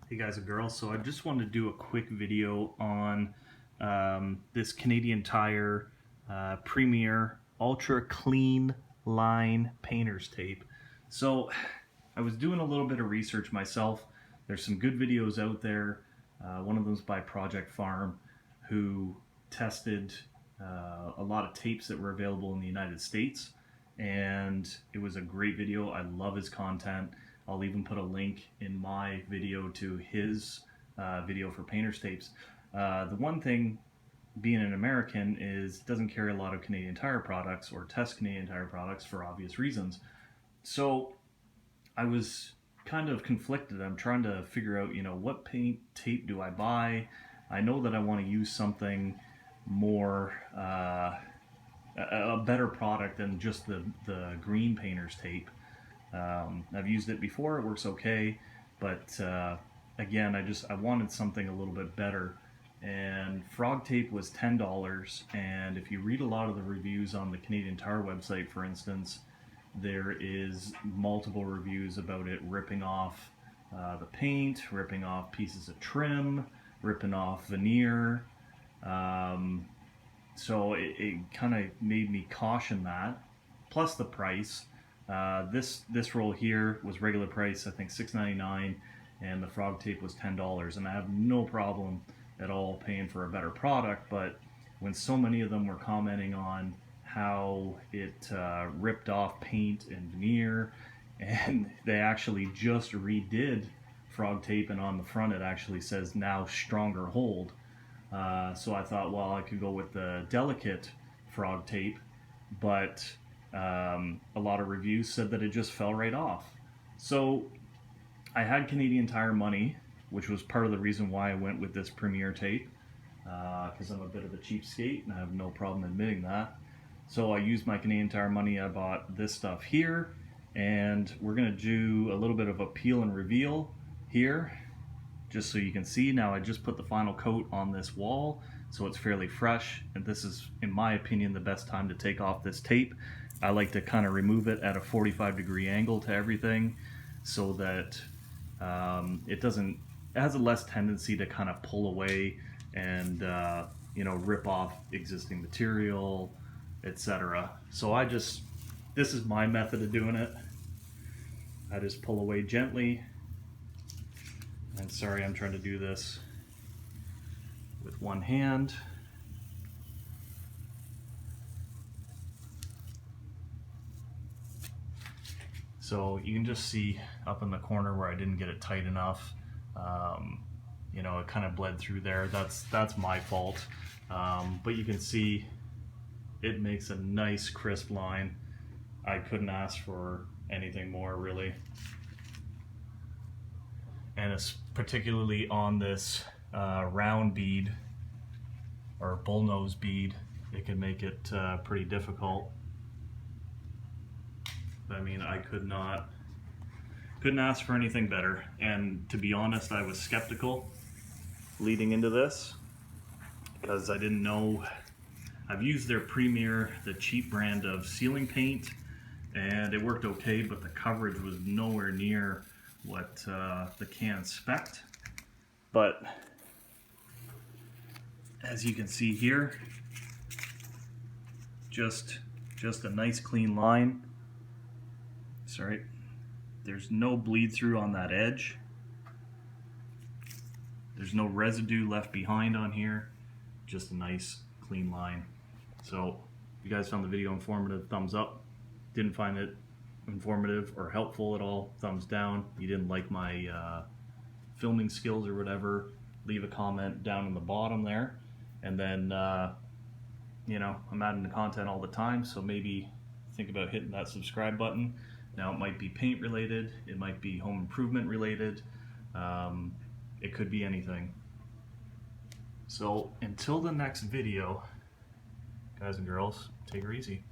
Hey guys and girls, so I just wanted to do a quick video on this Canadian Tire Premier Ultra Clean Line Painter's Tape. So I was doing a little bit of research myself. There's some good videos out there. One of them's by Project Farm, who tested a lot of tapes that were available in the United States, and it was a great video. I love his content. I'll even put a link in my video to his video for painter's tapes. The one thing, being an American, is doesn't carry a lot of Canadian Tire products or test Canadian Tire products for obvious reasons. So I was kind of conflicted. I'm trying to figure out, what paint tape do I buy? I know that I want to use something more, a better product than just the green painter's tape. I've used it before, it works okay, but again, I wanted something a little bit better, and Frog Tape was $10, and if you read a lot of the reviews on the Canadian Tire website, for instance, there is multiple reviews about it ripping off the paint, ripping off pieces of trim, ripping off veneer, so it kind of made me caution that, plus the price. This roll here was regular price, I think $6.99, and the Frog Tape was $10, and I have no problem at all paying for a better product. But when so many of them were commenting on how it ripped off paint and veneer, and they actually just redid Frog Tape, and on the front it actually says now stronger hold. So I thought, well, I could go with the delicate Frog Tape, but a lot of reviews said that it just fell right off. So I had Canadian Tire money, which was part of the reason why I went with this Premier tape, because I'm a bit of a cheapskate and I have no problem admitting that. So I used my Canadian Tire money. I bought this stuff here, and we're going to do a little bit of a peel and reveal here, just so you can see. Now I just put the final coat on this wall, so it's fairly fresh, and this is, in my opinion, the best time to take off this tape. I like to kind of remove it at a 45-degree angle to everything, so that it has a less tendency to kind of pull away and rip off existing material, etc. So this is my method of doing it. I just pull away gently, and sorry, I'm trying to do this with one hand. So you can just see up in the corner where I didn't get it tight enough. It kind of bled through there. That's my fault. But you can see it makes a nice crisp line. I couldn't ask for anything more, really. And it's particularly on this round bead or bullnose bead, it can make it pretty difficult. I mean, I couldn't ask for anything better. And to be honest, I was skeptical leading into this because I didn't know. I've used their Premier, the cheap brand of sealing paint, and it worked okay, but the coverage was nowhere near what the can spec'd. But as you can see here, just a nice clean line. Sorry, there's no bleed through on that edge. There's no residue left behind on here. Just a nice clean line. So if you guys found the video informative, thumbs up. Didn't find it informative or helpful at all, thumbs down. You didn't like my filming skills or whatever, leave a comment down in the bottom there. And then I'm adding the content all the time, so maybe think about hitting that subscribe button. Now, it might be paint related, it might be home improvement related, it could be anything. So until the next video, guys and girls, take her easy.